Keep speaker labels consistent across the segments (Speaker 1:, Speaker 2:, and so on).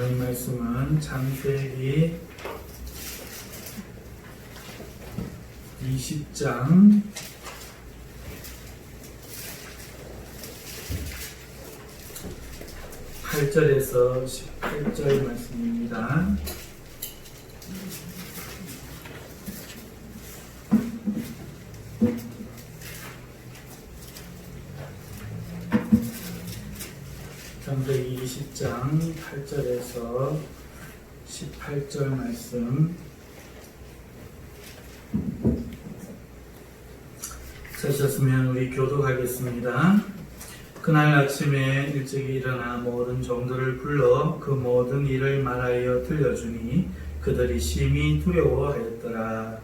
Speaker 1: 하나님 말씀은 창세기 20장 8절에서 18절 말씀입니다. 창세기 20장 8절에서 18절 말씀 찾으셨으면 우리 교독하겠습니다. 그날 아침에 일찍 일어나 모든 종들을 불러 그 모든 일을 말하여 들려주니 그들이 심히 두려워하였더라.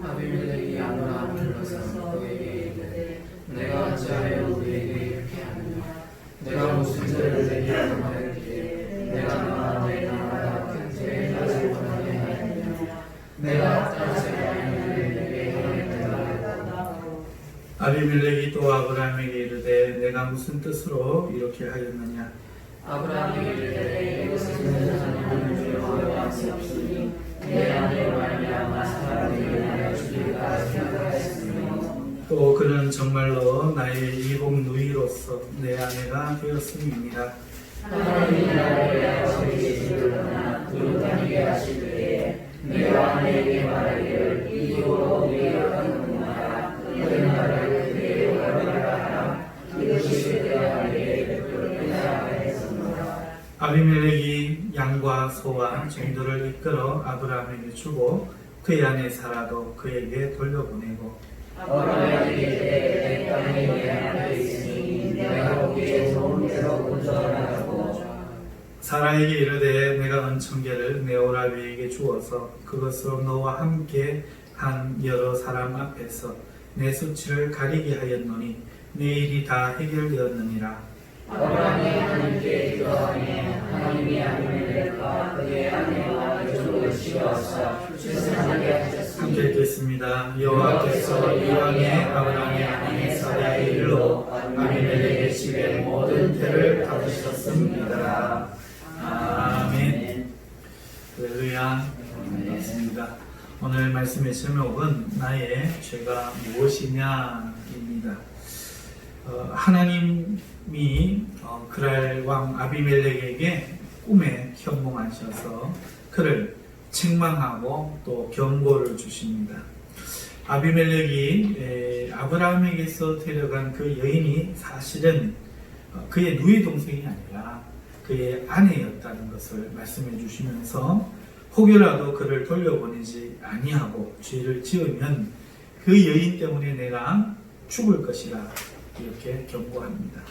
Speaker 2: 아비멜렉이 아브라함을 불러서 그에게 이르되 내가 어찌하여 우리에게 이렇게 하느냐. 내가 무슨 죄를 내게 하였기에 내가 너와 내 나라가 큰 죄에 빠질 뻔하게 하였느냐. 내가 어떤 죄를 내게 하였느냐.
Speaker 1: 아비멜렉이 또 아브라함에게 이르되 내가 무슨 뜻으로 이렇게 하였느냐.
Speaker 2: 아브라함이 이르되 이것은 하나님을 두려워할 수 없으니 내 아내로 말미암아 사람이 일어나여 죽일까 생각하였으며
Speaker 1: 또 그는 정말로 나의 이복 누이로서 내 아내가 되었음이니라.
Speaker 2: 하나님이 나를 내어서기 지으려나 두루다니게 하실 때에 내가 아내에게 말하기를 이후로 우리가 하는구나. 그는 나를 그에게 오라라 하라. 이것이 그때가 내게 베풀었구나 하였습니다.
Speaker 1: 아비멜렉이 양과 소와 종들을 이끌어 아브라함에게 주고 그의 아내 사라도 그에게 돌려보내고
Speaker 2: 아브라함이 이르되 내 땅에 내 아내가 있으니 내가 거기에 좋은 데로 운전하라고.
Speaker 1: 사라에게 이르되 내가 은총계를 내 오라비에게 주어서 그것으로 너와 함께 한 여러 사람 앞에서 내 수치를 가리게 하였노니 내 일이 다 해결되었느니라.
Speaker 2: 아브라함이 하나님께 기도하며 하나님이 아비멜렉과 그의 아내와 가족을 씌워서 출산하게 하셨으니
Speaker 1: 함께 읽겠습니다. 여호와께서 이왕에 아브라함의 아내 사라의 일로 아비멜렉의 집에 모든 태를 받으셨습니다. 아멘. 할렐루야. 반갑습니다. 오늘 말씀의 제목은 나의 죄가 무엇이냐입니다. 하나님이 그랄 왕 아비멜렉에게 꿈에 현몽하셔서 그를 책망하고 또 경고를 주십니다. 아비멜렉이 아브라함에게서 데려간 그 여인이 사실은 그의 누이 동생이 아니라 그의 아내였다는 것을 말씀해 주시면서 혹여라도 그를 돌려보내지 아니하고 죄를 지으면 그 여인 때문에 내가 죽을 것이라 이렇게 경고합니다.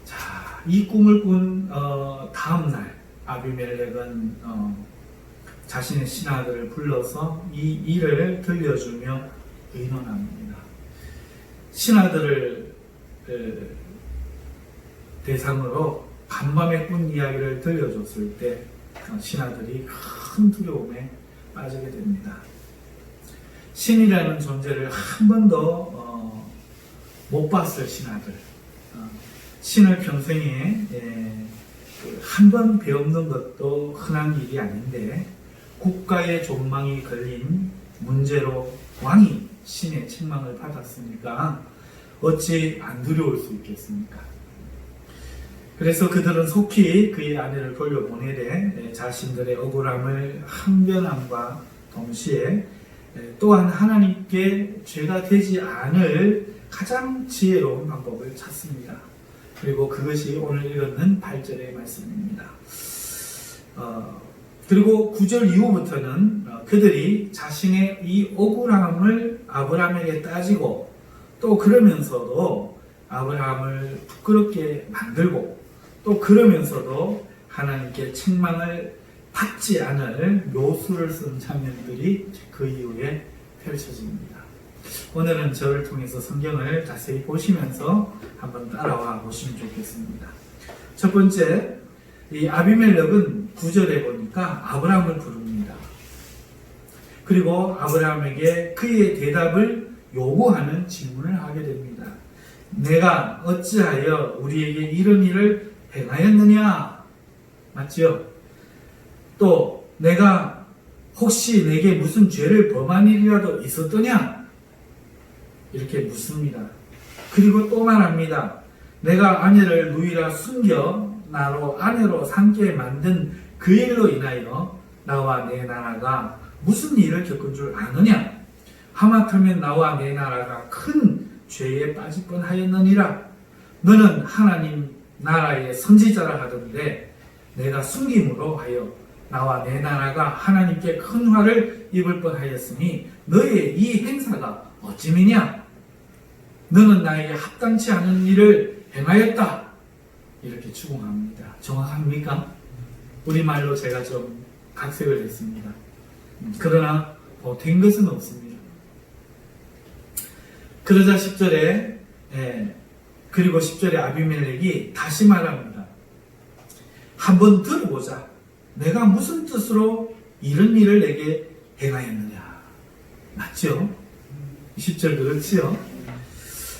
Speaker 1: 자, 이 꿈을 꾼 다음 날 아비멜렉은 자신의 신하들을 불러서 이 일을 들려주며 의논합니다. 신하들을 대상으로 간밤에 꾼 이야기를 들려줬을 때 신하들이 큰 두려움에 빠지게 됩니다. 신이라는 존재를 한 번도 못 봤을 신하들, 신을 평생에 한 번 배우는 것도 흔한 일이 아닌데 국가의 존망이 걸린 문제로 왕이 신의 책망을 받았으니까 어찌 안 두려울 수 있겠습니까? 그래서 그들은 속히 그의 아내를 돌려보내되 자신들의 억울함을 항변함과 동시에 또한 하나님께 죄가 되지 않을 가장 지혜로운 방법을 찾습니다. 그리고 그것이 오늘 읽는 8절의 말씀입니다. 그리고 9절 이후부터는 그들이 자신의 이 억울함을 아브라함에게 따지고 또 그러면서도 아브라함을 부끄럽게 만들고 또 그러면서도 하나님께 책망을 받지 않을 묘수를 쓴 장면들이 그 이후에 펼쳐집니다. 오늘은 저를 통해서 성경을 자세히 보시면서 한번 따라와 보시면 좋겠습니다. 첫 번째, 이 아비멜렉은 9절에 보니까 아브라함을 부릅니다. 그리고 아브라함에게 그의 대답을 요구하는 질문을 하게 됩니다. 내가 어찌하여 우리에게 이런 일을 행하였느냐? 맞지요? 또 내가 혹시 내게 무슨 죄를 범한 일이라도 있었더냐? 이렇게 묻습니다. 그리고 또 말합니다. 내가 아내를 누이라 숨겨 나로 아내로 삼게 만든 그 일로 인하여 나와 내 나라가 무슨 일을 겪은 줄 아느냐? 하마터면 나와 내 나라가 큰 죄에 빠질 뻔하였느니라. 너는 하나님 나라의 선지자라 하던데 내가 숨김으로 하여 나와 내 나라가 하나님께 큰 화를 입을 뻔하였으니 너의 이 행사가 어찌미냐? 너는 나에게 합당치 않은 일을 행하였다. 이렇게 추궁합니다. 정확합니까? 우리말로 제가 좀 각색을 했습니다. 그러나 된 것은 없습니다. 그러자 10절에 그리고 10절에 아비멜렉이 다시 말합니다. 한번 들어보자. 내가 무슨 뜻으로 이런 일을 내게 행하였느냐. 맞죠? 10절 그렇지요?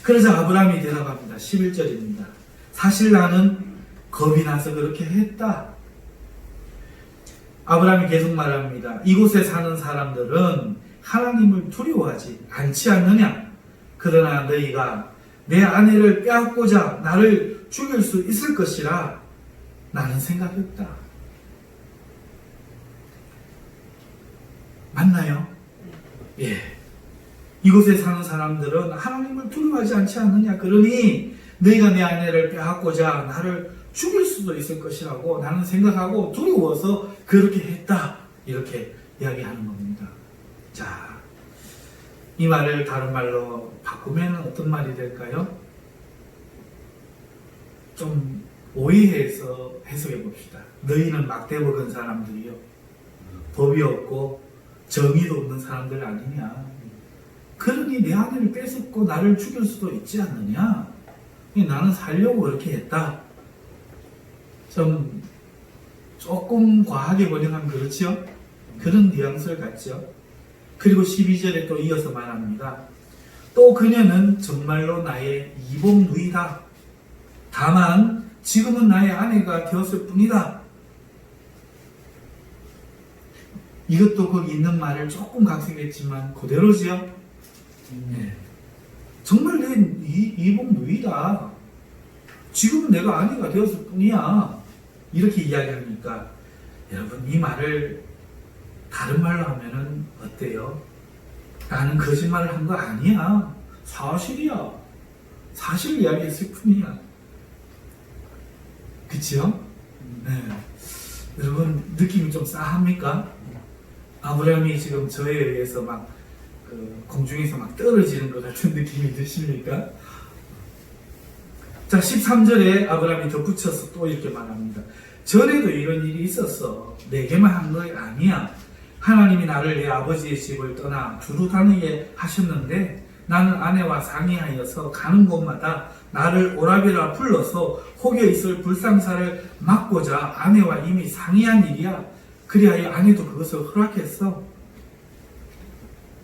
Speaker 1: 그러자 아브라함이 대답합니다. 11절입니다. 사실 나는 겁이 나서 그렇게 했다. 아브라함이 계속 말합니다. 이곳에 사는 사람들은 하나님을 두려워하지 않지 않느냐? 그러나 너희가 내 아내를 빼앗고자 나를 죽일 수 있을 것이라 나는 생각했다. 맞나요? 예. 이곳에 사는 사람들은 하나님을 두려워하지 않지 않느냐? 그러니 너희가 내 아내를 빼앗고자 나를 죽일 수도 있을 것이라고 나는 생각하고 두려워서 그렇게 했다. 이렇게 이야기하는 겁니다. 자, 이 말을 다른 말로 바꾸면 어떤 말이 될까요? 좀 오해해서 해석해 봅시다. 너희는 막대 먹은 사람들이요. 법이 없고 정의도 없는 사람들 아니냐. 그러니 내 아내를 뺏었고 나를 죽일 수도 있지 않느냐. 나는 살려고 그렇게 했다. 좀 조금 과하게 번역하면 그렇죠? 그런 뉘앙스를 갖죠. 그리고 12절에 또 이어서 말합니다. 또 그녀는 정말로 나의 이복 누이다. 다만 지금은 나의 아내가 되었을 뿐이다. 이것도 거기 있는 말을 조금 각색했지만 그대로지요. 네. 정말 내 이복 누이다. 지금은 내가 아내가 되었을 뿐이야. 이렇게 이야기하니까 여러분 이 말을 다른 말로 하면은 어때요? 나는 거짓말을 한 거 아니야. 사실이야. 사실을 이야기했을 뿐이야. 그치요? 네. 여러분 느낌이 좀 싸합니까? 아브라함이 지금 저에 의해서 막 공중에서 막 떨어지는 것 같은 느낌이 드십니까? 자, 13절에 아브라함이 덧붙여서 또 이렇게 말합니다. 전에도 이런 일이 있었어. 내게만 한 거 아니야. 하나님이 나를 내 아버지의 집을 떠나 두루 다니게 하셨는데 나는 아내와 상의하여서 가는 곳마다 나를 오라비라 불러서 혹여 있을 불상사를 막고자 아내와 이미 상의한 일이야. 그리하여 아내도 그것을 허락했어.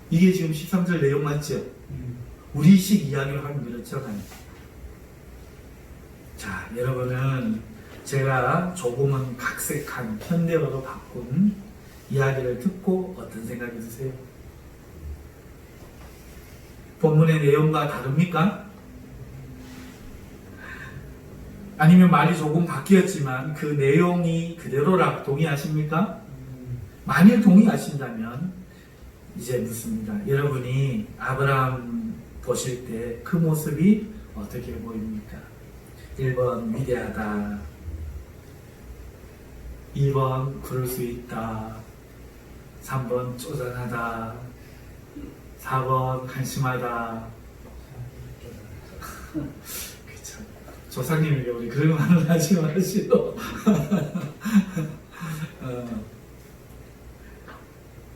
Speaker 1: 이게 지금 13절 내용 맞죠? 우리식 이야기로 하면 그렇잖아요. 자, 여러분은 제가 조금은 각색한 현대어로 바꾼 이야기를 듣고 어떤 생각이 드세요? 본문의 내용과 다릅니까? 아니면 말이 조금 바뀌었지만 그 내용이 그대로라 동의하십니까? 만일 동의하신다면 이제 묻습니다. 여러분이 아브라함 보실 때 그 모습이 어떻게 보입니까? 1번 위대하다. 2번 그럴 수 있다. 3번 쪼잔하다. 4번 한심하다. 그쵸. 조상님에게 우리 그런 말을 하지 마시오.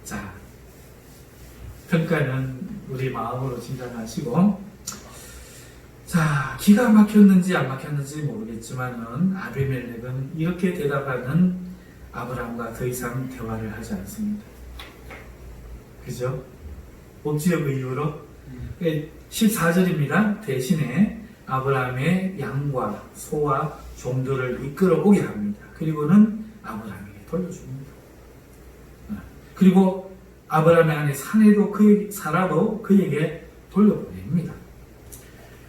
Speaker 1: 자, 평가는 우리 마음으로 진단하시고, 자, 기가 막혔는지 안 막혔는지 모르겠지만은 아비멜렉은 이렇게 대답하는 아브라함과 더 이상 대화를 하지 않습니다. 그죠? 없지요, 그 이후로? 14절입니다. 대신에 아브라함의 양과 소와 종들을 이끌어 오게 합니다. 그리고는 아브라함에게 돌려줍니다. 그리고 아브라함의 아내 사라도 그에게 돌려보냅니다.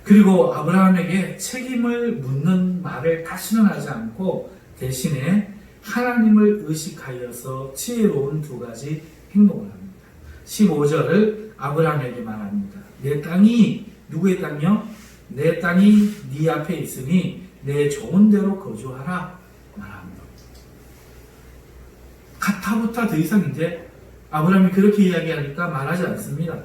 Speaker 1: 그리고 아브라함에게 책임을 묻는 말을 다시는 하지 않고 대신에 하나님을 의식하여서 지혜로운 두 가지 행동을 합니다. 15절을 아브라함에게 말합니다. 내 땅이 누구의 땅이요? 내 땅이 네 앞에 있으니 내 좋은 대로 거주하라 말합니다. 가타부타 더 이상 이제 아브라함이 그렇게 이야기하니까 말하지 않습니다.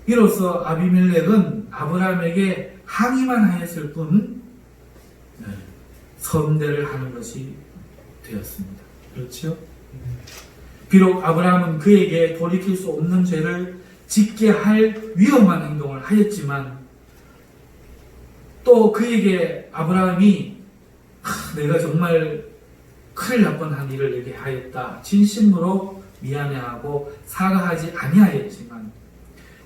Speaker 1: 이로써 아비멜렉은 아브라함에게 항의만 하였을 뿐 선대를 하는 것이 되었습니다. 그렇죠? 비록 아브라함은 그에게 돌이킬 수 없는 죄를 짓게 할 위험한 행동을 하였지만 또 그에게 아브라함이 내가 정말 큰일 날 뻔한 일을 내게 하였다 진심으로 미안해하고 사과하지 아니하였지만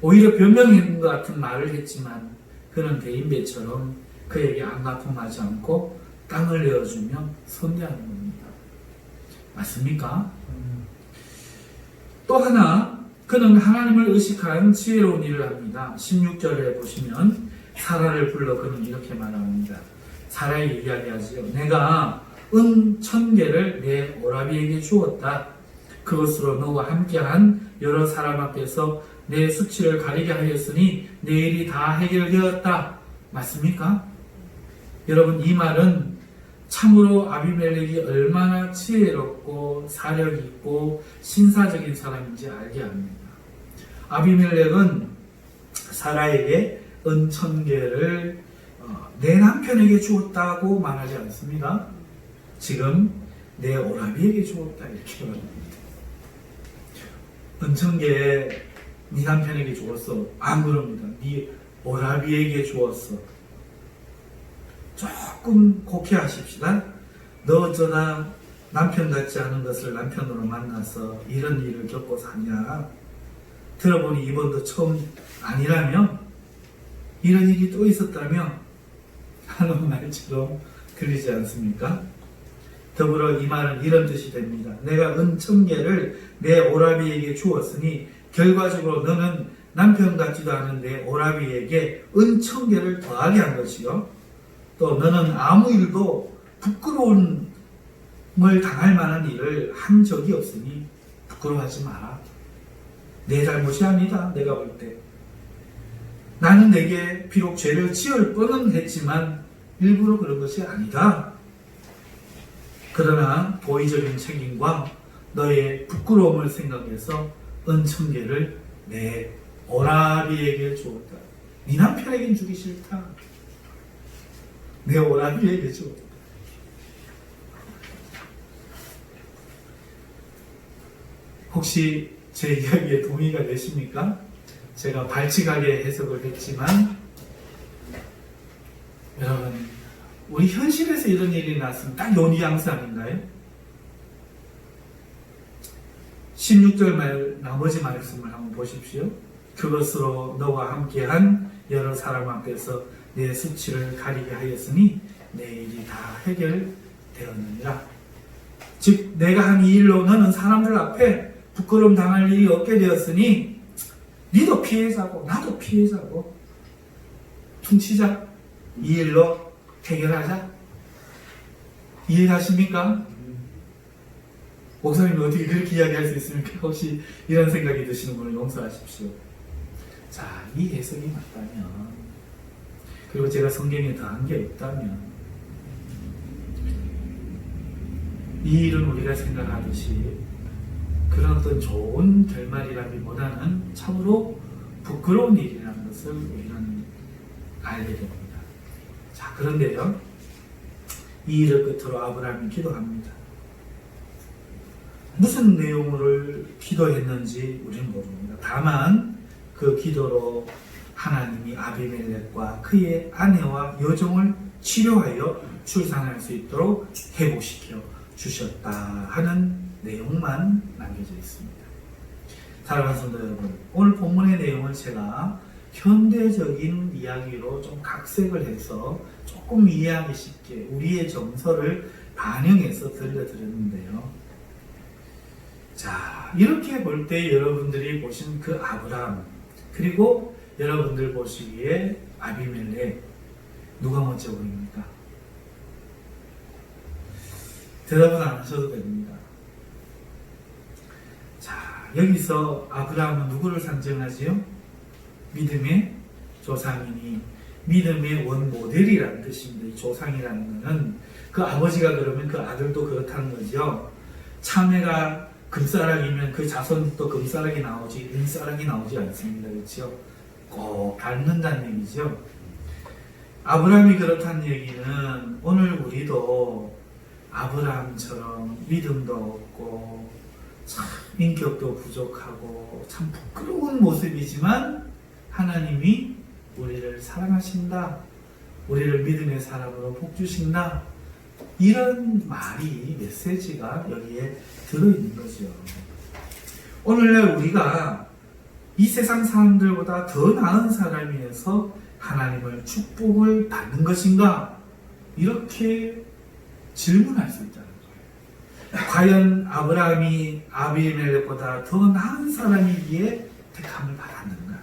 Speaker 1: 오히려 변명인 것 같은 말을 했지만 그는 대인배처럼 그에게 안가품하지 않고 땅을 내어주며 선대하는 겁니다. 맞습니까? 또 하나 그는 하나님을 의식한 지혜로운 일을 합니다. 16절에 보시면 사라를 불러 그는 이렇게 말합니다. 사라에게 이야기하지요. 내가 은 1000개를 내 오라비에게 주었다. 그것으로 너와 함께한 여러 사람 앞에서 내 수치를 가리게 하였으니 내 일이 다 해결되었다. 맞습니까? 여러분 이 말은 참으로 아비멜렉이 얼마나 지혜롭고 사력있고 신사적인 사람인지 알게 합니다. 아비멜렉은 사라에게 은 1000개를 내 남편에게 주었다고 말하지 않습니다. 지금 내 오라비에게 주었다 이렇게 말합니다. 은 1000개 네 남편에게 주었어. 안 그럽니다. 네 오라비에게 주었어. 조금 곡해하십시다. 너 어쩌다 남편 같지 않은 것을 남편으로 만나서 이런 일을 겪고 사냐. 들어보니 이번도 처음 아니라며 이런 일이 또 있었다며 하는 말처럼 들리지 않습니까? 더불어 이 말은 이런 뜻이 됩니다. 내가 은 1000개를 내 오라비에게 주었으니 결과적으로 너는 남편 같지도 않은 내 오라비에게 은 1000개를 더하게 한 것이요. 또 너는 아무 일도 부끄러움을 당할 만한 일을 한 적이 없으니 부끄러워하지 마라. 내 잘못이 아니다. 내가 볼 때. 나는 내게 비록 죄를 지을 뻔은 했지만 일부러 그런 것이 아니다. 그러나 도의적인 책임과 너의 부끄러움을 생각해서 은 1000개를 내 오라비에게 주었다. 네 남편에겐 주기 싫다. 내 오라비에게 주었다. 혹시 제 이야기에 동의가 되십니까? 제가 발칙하게 해석을 했지만 여러분 우리 현실에서 이런 일이 났으면 딱 요 뉘앙스 아닌가요? 16절 나머지 말씀을 한번 보십시오. 그것으로 너와 함께한 여러 사람 앞에서 내 수치를 가리게 하였으니 내 일이 다 해결되었느니라. 즉 내가 한 이 일로 너는 사람들 앞에 부끄러움 당할 일이 없게 되었으니 니도 피해자고 나도 피해자고 퉁치자. 이 일로 해결하자. 이해하십니까? 목사님은 어떻게 그렇게 이야기할 수 있습니까? 혹시 이런 생각이 드시는 분은 용서하십시오. 자, 이 해석이 맞다면 그리고 제가 성경에 더한 게 없다면 이 일은 우리가 생각하듯이 그런 어떤 좋은 결말이라기보다는 참으로 부끄러운 일이라는 것을 우리는 알게 됩니다. 자, 그런데요, 이 일을 끝으로 아브라함이 기도합니다. 무슨 내용을 기도했는지 우리는 모릅니다. 다만 그 기도로 하나님이 아비멜렉과 그의 아내와 여종을 치료하여 출산할 수 있도록 회복시켜 주셨다 하는 내용만 남겨져 있습니다. 사랑하는 성도 여러분, 오늘 본문의 내용을 제가 현대적인 이야기로 좀 각색을 해서 조금 이해하기 쉽게 우리의 정서를 반영해서 들려드렸는데요. 자, 이렇게 볼 때 여러분들이 보신 그 아브라함, 그리고 여러분들 보시기에 아비멜렉, 누가 멋져 보입니까? 대답은 안 하셔도 됩니다. 자, 여기서 아브라함은 누구를 상징하지요? 믿음의 조상이니, 믿음의 원 모델이라는 뜻입니다. 이 조상이라는 것은 그 아버지가 그러면 그 아들도 그렇다는 거죠. 참외가 금싸락이면 그 자손도 금싸락이 나오지 은싸락이 나오지 않습니다. 그렇죠? 꼭 닮는다는 얘기죠. 아브라함이 그렇다는 얘기는 오늘 우리도 아브라함처럼 믿음도 없고 참 인격도 부족하고 참 부끄러운 모습이지만 하나님이 우리를 사랑하신다, 우리를 믿음의 사람으로 복주신다, 이런 말이, 메시지가 여기에 들어있는 거죠. 오늘날 우리가 이 세상 사람들보다 더 나은 사람이어서 하나님을 축복을 받는 것인가? 이렇게 질문할 수 있다는 거예요. 과연 아브라함이 아비멜렉보다 더 나은 사람이기에 택함을 받았는가?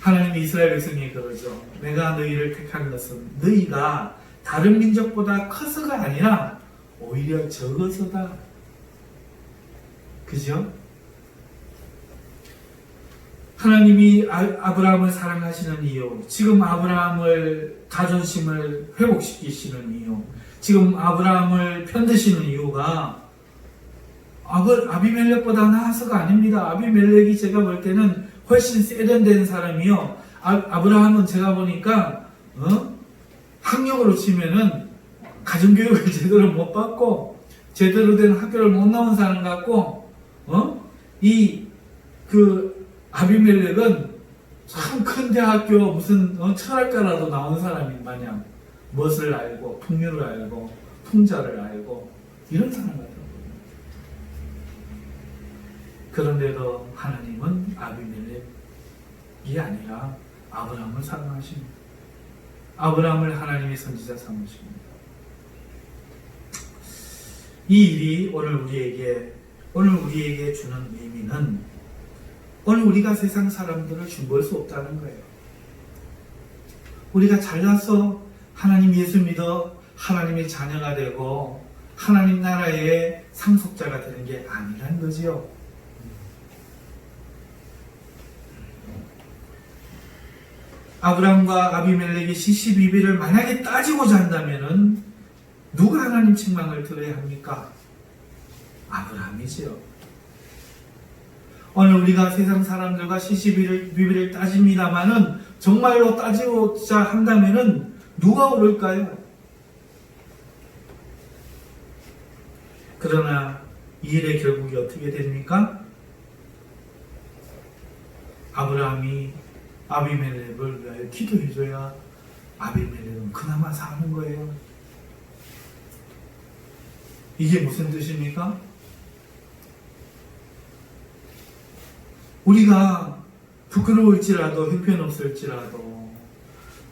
Speaker 1: 하나님이 이스라엘 백성에게 그러죠. 내가 너희를 택한 것은 너희가 다른 민족보다 커서가 아니라 오히려 적어서다. 그죠? 하나님이 아브라함을 사랑하시는 이유, 지금 아브라함을 자존심을 회복시키시는 이유, 지금 아브라함을 편드시는 이유가 아비멜렉보다 나아서가 아닙니다. 아비멜렉이 제가 볼 때는 훨씬 세련된 사람이요. 아브라함은 제가 보니까 학력으로 치면은 가정교육을 제대로 못 받고 제대로 된 학교를 못 나온 사람 같고 아비멜렉은 참 큰 대학교 무슨 철학과라도 나온 사람인 마냥 멋을 알고 풍류를 알고 풍자를 알고 이런 사람 같아요. 그런데도 하나님은 아비멜렉이 아니라 아브라함을 사랑하십니다. 아브라함을 하나님의 선지자 삼으십니다. 이 일이 오늘 우리에게 주는 의미는 오늘 우리가 세상 사람들을 흉볼 수 없다는 거예요. 우리가 잘나서 하나님 예수 믿어 하나님의 자녀가 되고 하나님 나라의 상속자가 되는 게 아니라는 거지요. 아브라함과 아비멜렉의 시시비비를 만약에 따지고자 한다면은 누가 하나님 책망을 들어야 합니까? 아브라함이지요. 오늘 우리가 세상 사람들과 시시비비를 따집니다마는 정말로 따지고자 한다면은 누가 오를까요? 그러나 이 일의 결국이 어떻게 됩니까? 아브라함이 아비멜렉을 위하여 기도해줘야 아비멜렉은 그나마 사는 거예요. 이게 무슨 뜻입니까? 우리가 부끄러울지라도 형편없을지라도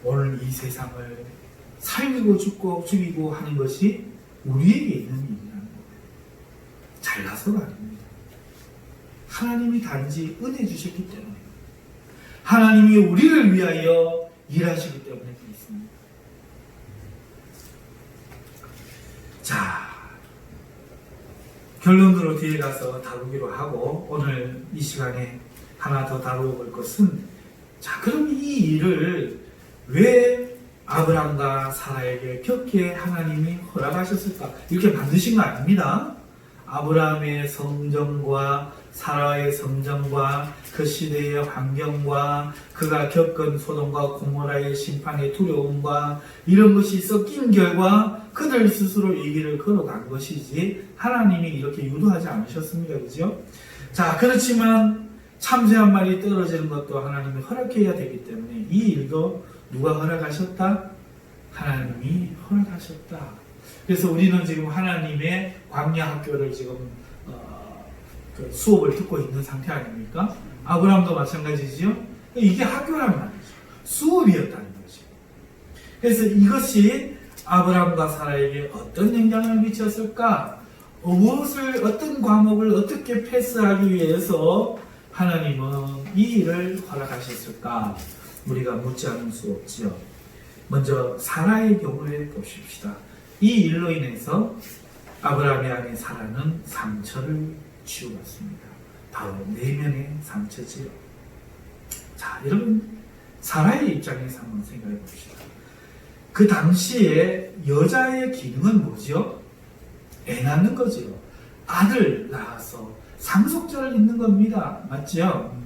Speaker 1: 오늘 이 세상을 살고 죽이고 하는 것이 우리에게 있는 일이라는 거예요. 잘나서가 아닙니다. 하나님이 단지 은혜 주셨기 때문에 하나님이 우리를 위하여 일하시기 때문에 그렇습니다. 자, 결론으로 뒤에 가서 다루기로 하고 오늘 이 시간에 하나 더 다루어볼 것은 자, 그럼 이 일을 왜 아브라함과 사라에게 겪게 하나님이 허락하셨을까? 이렇게 만드신 거 아닙니다. 아브라함의 성정과 사라의 성정과 그 시대의 환경과 그가 겪은 소돔과 고모라의 심판의 두려움과 이런 것이 섞인 결과 그들 스스로 이 길을 걸어간 것이지 하나님이 이렇게 유도하지 않으셨습니다. 그죠? 자, 그렇지만 참새 한 마리 떨어지는 것도 하나님이 허락해야 되기 때문에 이 일도 누가 허락하셨다? 하나님이 허락하셨다. 그래서 우리는 지금 하나님의 광야 학교를 지금 그 수업을 듣고 있는 상태 아닙니까? 아브라함도 마찬가지지요. 이게 학교란 말이죠. 수업이었다는 거죠. 그래서 이것이 아브라함과 사라에게 어떤 영향을 미쳤을까? 어떤 과목을 어떻게 패스하기 위해서 하나님은 이 일을 허락하셨을까? 우리가 묻지 않을 수 없지요. 먼저 사라의 경우를 보십시다. 이 일로 인해서 아브라함의 아내 사라는 상처를 치유받습니다. 바로 내면의 상처지요. 자, 여러분, 사라의 입장에서 한번 생각해 봅시다. 그 당시에 여자의 기능은 뭐지요? 애 낳는 거지요. 아들 낳아서 상속자를 잇는 겁니다. 맞지요?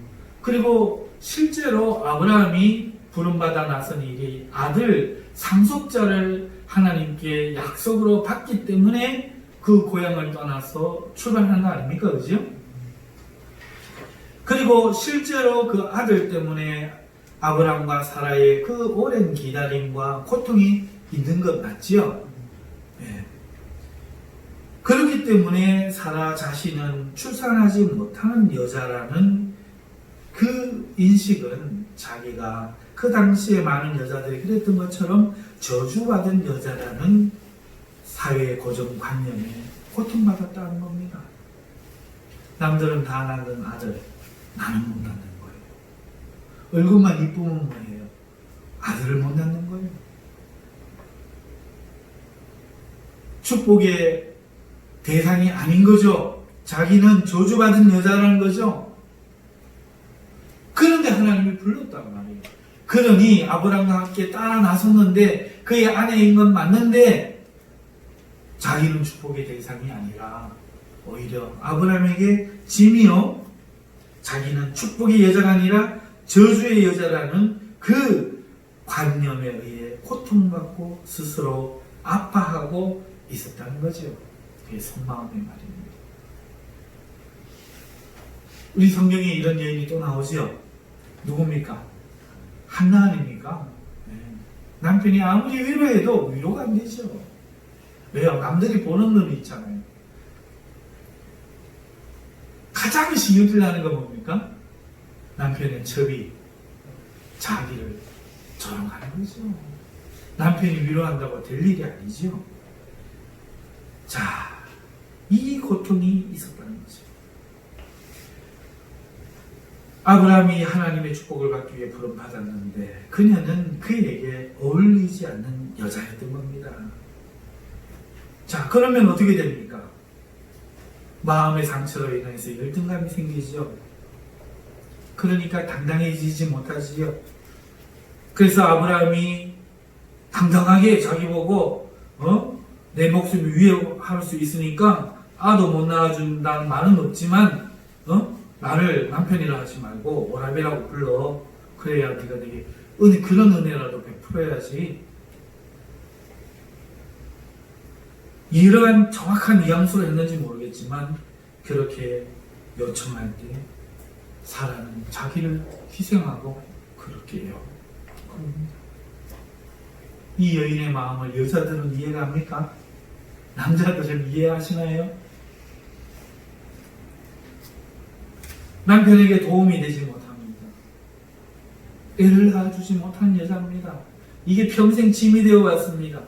Speaker 1: 그리고 실제로 아브라함이 부름받아 나선 일이 아들 상속자를 하나님께 약속으로 받기 때문에 그 고향을 떠나서 출발하는 거 아닙니까? 그죠? 그리고 실제로 그 아들 때문에 아브라함과 사라의 그 오랜 기다림과 고통이 있는 것 맞지요? 네. 그렇기 때문에 사라 자신은 출산하지 못하는 여자라는 그 인식은 자기가 그 당시에 많은 여자들이 그랬던 것처럼 저주받은 여자라는 사회의 고정관념에 고통받았다는 겁니다. 남들은 다 낳는 아들, 나는 못 낳는 거예요. 얼굴만 이쁘면 뭐예요? 아들을 못 낳는 거예요. 축복의 대상이 아닌 거죠. 자기는 저주받은 여자라는 거죠. 그런데 하나님이 불렀단 말이에요. 그러니 아브라함과 함께 따라 나섰는데 그의 아내인 건 맞는데 자기는 축복의 대상이 아니라 오히려 아브라함에게 짐이요, 자기는 축복의 여자가 아니라 저주의 여자라는 그 관념에 의해 고통받고 스스로 아파하고 있었다는 거죠. 그게 속마음의 말입니다. 우리 성경에 이런 여인이 또 나오죠. 누굽니까? 한나 아닙니까? 네. 남편이 아무리 위로해도 위로가 안 되죠. 왜요? 남들이 보는 눈이 있잖아요. 가장 신경질 나는 건 뭡니까? 남편의 첩이 자기를 조롱하는 거죠. 남편이 위로한다고 될 일이 아니죠. 자, 이 고통이 있었다는 거죠. 아브라함이 하나님의 축복을 받기 위해 부름받았는데 그녀는 그에게 어울리지 않는 여자였던 겁니다. 자, 그러면 어떻게 됩니까? 마음의 상처로 인해서 열등감이 생기죠. 그러니까 당당해지지 못하지요. 그래서 아브라함이 당당하게 자기 보고 내 목숨이 위협할 수 있으니까 아도 못 낳아준다는 말은 없지만 나를 남편이라 하지 말고 오라비라고 불러. 그래야 네가 내게 그런 은혜라도 베풀어야지. 이러한 정확한 뉘앙스로 했는지 모르겠지만 그렇게 요청할 때 사라는 자기를 희생하고 그렇게 해요. 이 여인의 마음을 여자들은 이해가 합니까? 남자들은 이해하시나요? 남편에게 도움이 되지 못합니다. 애를 낳아주지 못한 여자입니다. 이게 평생 짐이 되어 왔습니다.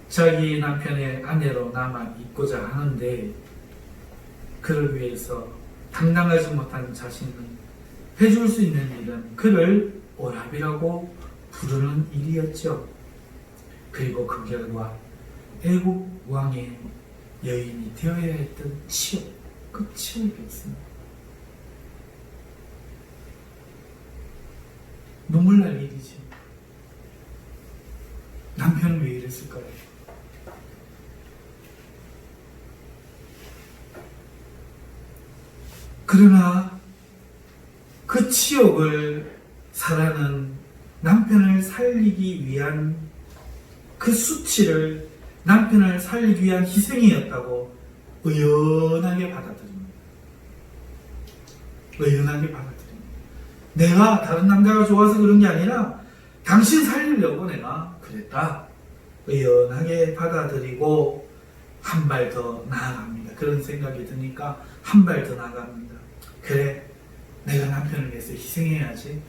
Speaker 1: 자기 남편의 아내로 남아 있고자 하는데 그를 위해서 당당하지 못한 자신은 해줄 수 있는 일은 그를 오라비라고 부르는 일이었죠. 그리고 그 결과 애국 왕의 여인이 되어야 했던 치욕, 그 치욕이었습니다. 눈물 날 일이지. 남편은 왜 이랬을까요? 그러나 그 치욕을 사라는 남편을 살리기 위한 그 수치를 남편을 살리기 위한 희생이었다고 의연하게 받아들입니다. 의연하게 받아들입니다. 내가 다른 남자가 좋아서 그런 게 아니라 당신 살리려고 내가 그랬다. 의연하게 받아들이고 한 발 더 나아갑니다. 그런 생각이 드니까 한 발 더 나아갑니다. 그래, 내가 남편을 위해서 희생해야지.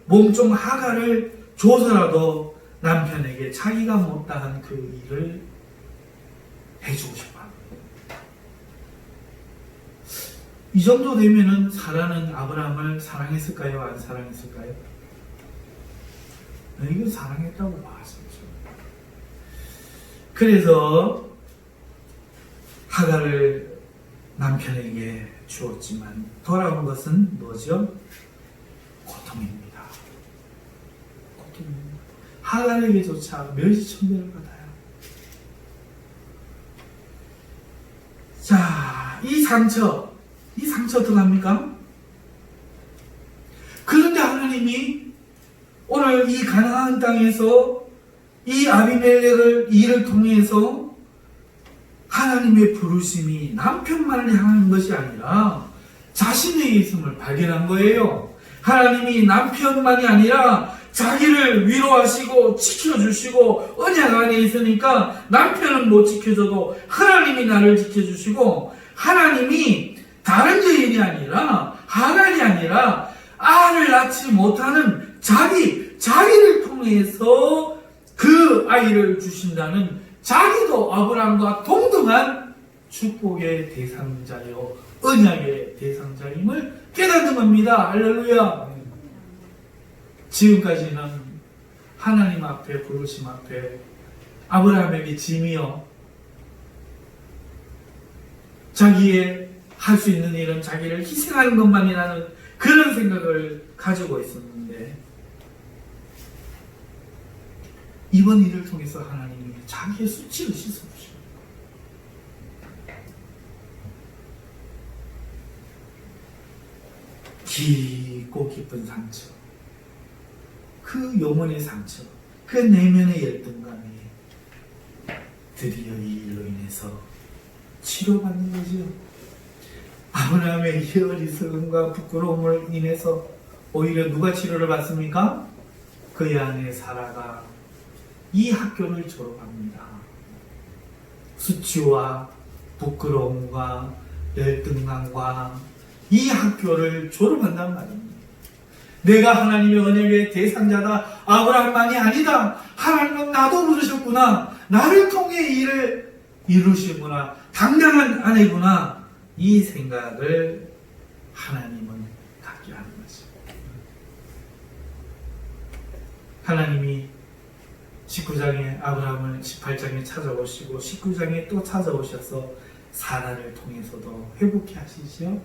Speaker 1: 몸종 하가를 줘서라도 남편에게 자기가 못다한 그 일을 해주고 싶어 합니다. 이 정도 되면은 사라는 아브라함을 사랑했을까요? 안 사랑했을까요? 이건 사랑했다고 봐야죠. 그래서 하갈을 남편에게 주었지만 돌아온 것은 뭐죠? 고통입니다. 고통입니다. 하갈에게조차 멸시천대를 받아요. 자, 이 상처 어떡합니까? 그런데 하나님이 오늘 이 가나안 땅에서 이 아비멜렉을 일을 통해서 하나님의 부르심이 남편만을 향하는 것이 아니라 자신에게 있음을 발견한 거예요. 하나님이 남편만이 아니라 자기를 위로하시고 지켜주시고 언약 안에 있으니까 남편은 못 지켜줘도 하나님이 나를 지켜주시고, 하나님이 다른 여인이 아니라 하갈이 아니라 아를 낳지 못하는 자기를 통해서 그 아이를 주신다는, 자기도 아브라함과 동등한 축복의 대상자요 언약의 대상자임을 깨닫는 겁니다. 할렐루야. 지금까지는 하나님 앞에, 부르심 앞에 아브라함에게 짐이요, 자기의 할 수 있는 일은 자기를 희생하는 것만이라는 그런 생각을 가지고 있었는데, 이번 일을 통해서 하나님이 자기의 수치를 씻어주십니다. 깊고 깊은 상처, 그 영혼의 상처, 그 내면의 열등감이 드디어 이 일로 인해서 치료받는 거죠. 아브라함의 이 어리석음과 부끄러움을 인해서 오히려 누가 치료를 받습니까? 그의 아내 사라가 이 학교를 졸업합니다. 수치와 부끄러움과 열등감과 이 학교를 졸업한단 말입니다. 내가 하나님의 언약의 대상자다, 아브라함만이 아니다, 하나님은 나도 부르셨구나, 나를 통해 이 일을 이루시구나, 당당한 아내구나, 이 생각을 하나님은 갖게 하는 거죠. 하나님이 19장에 아브라함을 18장에 찾아오시고 19장에 또 찾아오셔서 사라를 통해서도 회복해 하시죠.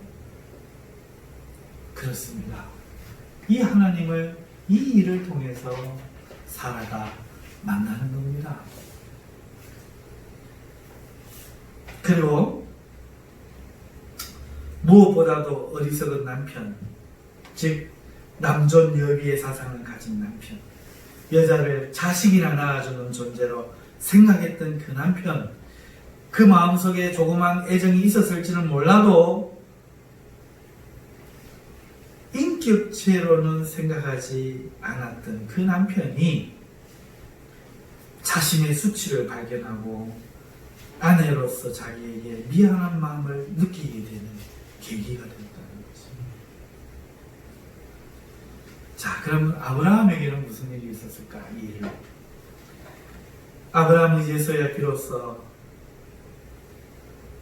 Speaker 1: 그렇습니다. 이 하나님을, 이 일을 통해서 사라가 만나는 겁니다. 그리고 무엇보다도 어리석은 남편, 즉 남존 여비의 사상을 가진 남편, 여자를 자식이나 낳아주는 존재로 생각했던 그 남편, 그 마음속에 조그만 애정이 있었을지는 몰라도 인격체로는 생각하지 않았던 그 남편이 자신의 수치를 발견하고 아내로서 자기에게 미안한 마음을 느끼게 되는 계기가 됐다는 거죠. 자, 그러면 아브라함에게는 무슨 일이 있었을까? 이 일. 아브라함은 이제서야 비로소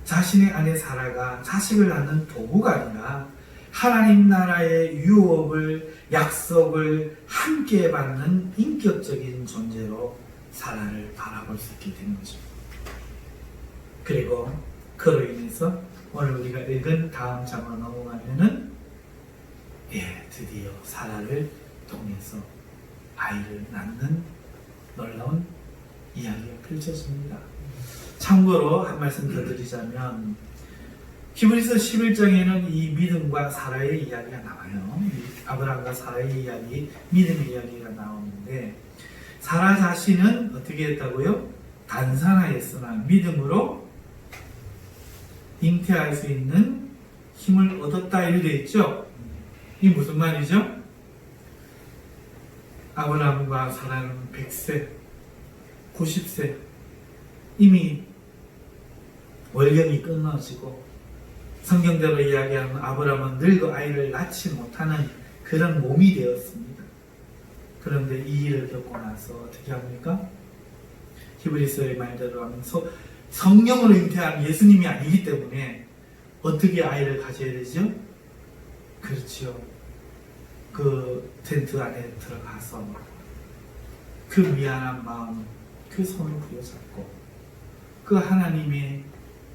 Speaker 1: 자신의 아내 사라가 자식을 낳는 도구가 아니라 하나님 나라의 유업을, 약속을 함께 받는 인격적인 존재로 사라를 바라볼 수 있게 된 거죠. 그리고 그로 인해서 오늘 우리가 읽은 다음 장으로 넘어가면은 드디어 사라를 통해서 아이를 낳는 놀라운 이야기가 펼쳐집니다. 참고로 한 말씀 더 드리자면 히브리서 11장에는 이 믿음과 사라의 이야기가 나와요. 아브라함과 사라의 이야기, 믿음의 이야기가 나오는데, 사라 자신은 어떻게 했다고요? 단산하였으나 믿음으로 잉태할 수 있는 힘을 얻었다, 이렇게 되어 있죠. 이게 무슨 말이죠? 아브라함과 사라는 100세, 90세, 이미 월경이 끊어지고 성경대로 이야기하면 아브라함은 늙어 아이를 낳지 못하는 그런 몸이 되었습니다. 그런데 이 일을 겪고 나서 어떻게 합니까? 히브리서의 말대로 하면 성령으로 잉태한 예수님이 아니기 때문에 어떻게 아이를 가져야 되죠? 그렇지요. 그 텐트 안에 들어가서 그 미안한 마음, 그 손을 부여잡고 그 하나님의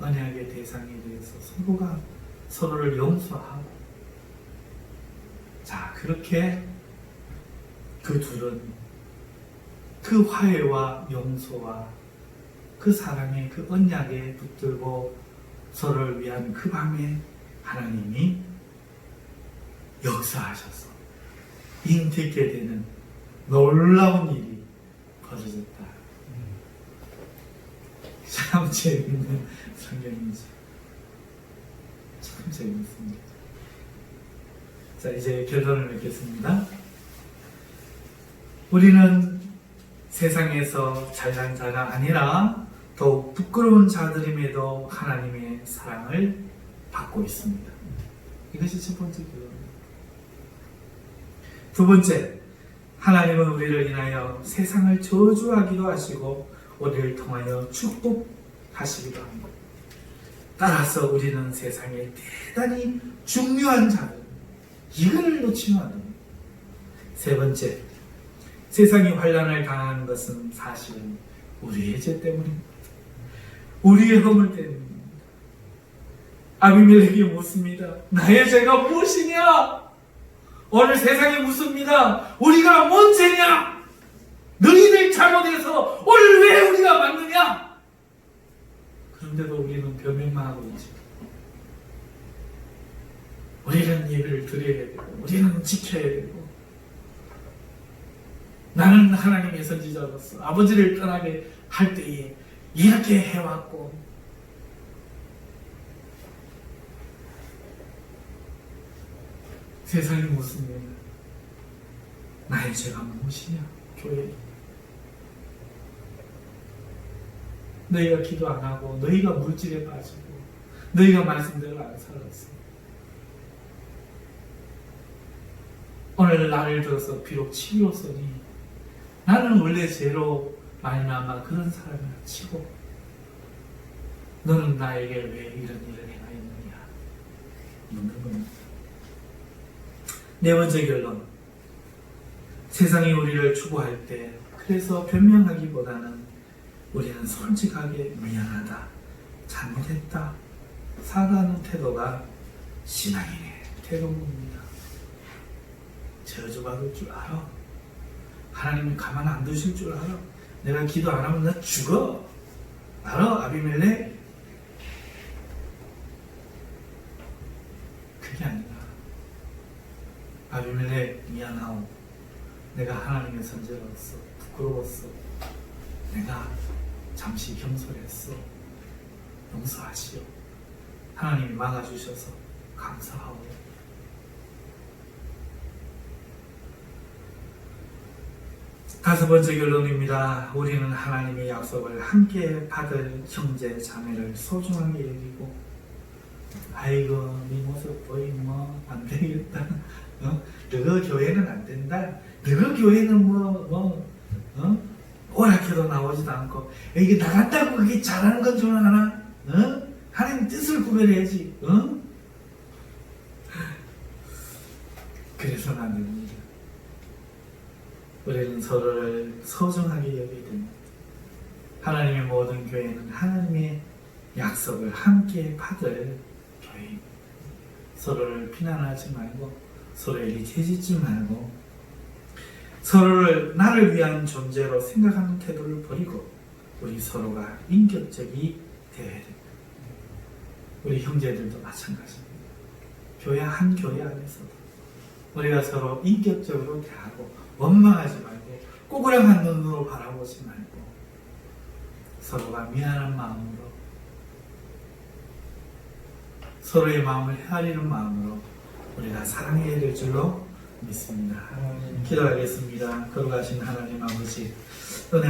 Speaker 1: 언약의 대상에 대해서 서로가 서로를 용서하고, 자, 그렇게 그 둘은 그 화해와 용서와 그 사랑의 그 언약에 붙들고 서로를 위한 그 밤에 하나님이 역사하셔서 잉태케 되는 놀라운 일이 벌어졌다. 참 재밌는 성경이죠. 참 재밌습니다. 자, 이제 결론을 맺겠습니다. 우리는 세상에서 잘난 자가 아니라 더욱 부끄러운 자들임에도 하나님의 사랑을 받고 있습니다. 이것이 첫 번째 결론입니다. 두 번째, 하나님은 우리를 인하여 세상을 저주하기도 하시고 우리를 통하여 축복하시기도 합니다. 따라서 우리는 세상에 대단히 중요한 자들, 이거를 놓치면 안 됩니다. 세 번째, 세상이 환난을 당하는 것은 사실은 우리의 죄 때문입니다. 우리의 허물 때문입니다. 아비멜렉이 묻습니다. 나의 죄가 무엇이냐? 오늘 세상이 묻습니다. 우리가 뭔 죄냐? 너희들 잘못해서 오늘 왜 우리가 맞느냐? 그런데도 우리는 변명만 하고 있지. 우리는 예배를 드려야 되고, 우리는 지켜야 되고, 나는 하나님의 선지자로서 아버지를 떠나게 할 때에 이렇게 해왔고, 세상이 묻습니다. 나의 죄가 무엇이냐? 교회. 너희가 기도 안 하고, 너희가 물질에 빠지고, 너희가 말씀대로 안 살았어. 오늘 나를 들어서 비록 치료서니 나는 원래 죄로 말미암아 그런 사람이라 치고, 너는 나에게 왜 이런 일을 행하였느냐 묻는 겁니다. 네 번째 결론, 세상이 우리를 추구할 때 그래서 변명하기보다는 우리는 솔직하게 미안하다, 잘못했다, 사과하는 태도가 신앙인의 태도입니다. 저주받을 줄 알아. 하나님이 가만 안 두실 줄 알아. 내가 기도 안 하면 나 죽어. 알아? 아비멜렉? 그게 아니라, 아비멜렉 미안하오. 내가 하나님의 선지자로서 부끄러웠어. 내가 잠시 경솔했어. 용서하시오. 하나님이 막아주셔서 감사하오. 다섯 번째 결론입니다. 우리는 하나님의 약속을 함께 받을 형제 자매를 소중하게 여기고, 아이고 네 모습 보이면 안 되겠다. 너가 교회는 안 된다. 너가 교회는 오락해도 나오지도 않고, 이게 나갔다고 그게 잘하는 건 줄 아나? 하나님 뜻을 구별해야지. 그래서는 안 됩니다. 우리는 서로를 소중하게 여기게 됩니다. 하나님의 모든 교회는 하나님의 약속을 함께 받을 교회입니다. 서로를 비난하지 말고, 서로에게 죄짓지 말고, 서로를 나를 위한 존재로 생각하는 태도를 버리고 우리 서로가 인격적이 되어야 됩니다. 우리 형제들도 마찬가지입니다. 교회 한 교회 안에서도 우리가 서로 인격적으로 대하고, 원망하지 말고, 꼬꾸랑한 눈으로 바라보지 말고, 서로가 미안한 마음으로, 서로의 마음을 헤아리는 마음으로 우리가 사랑해야 될 줄로 믿습니다. 기도하겠습니다. 거룩하신 하나님 아버지, 은혜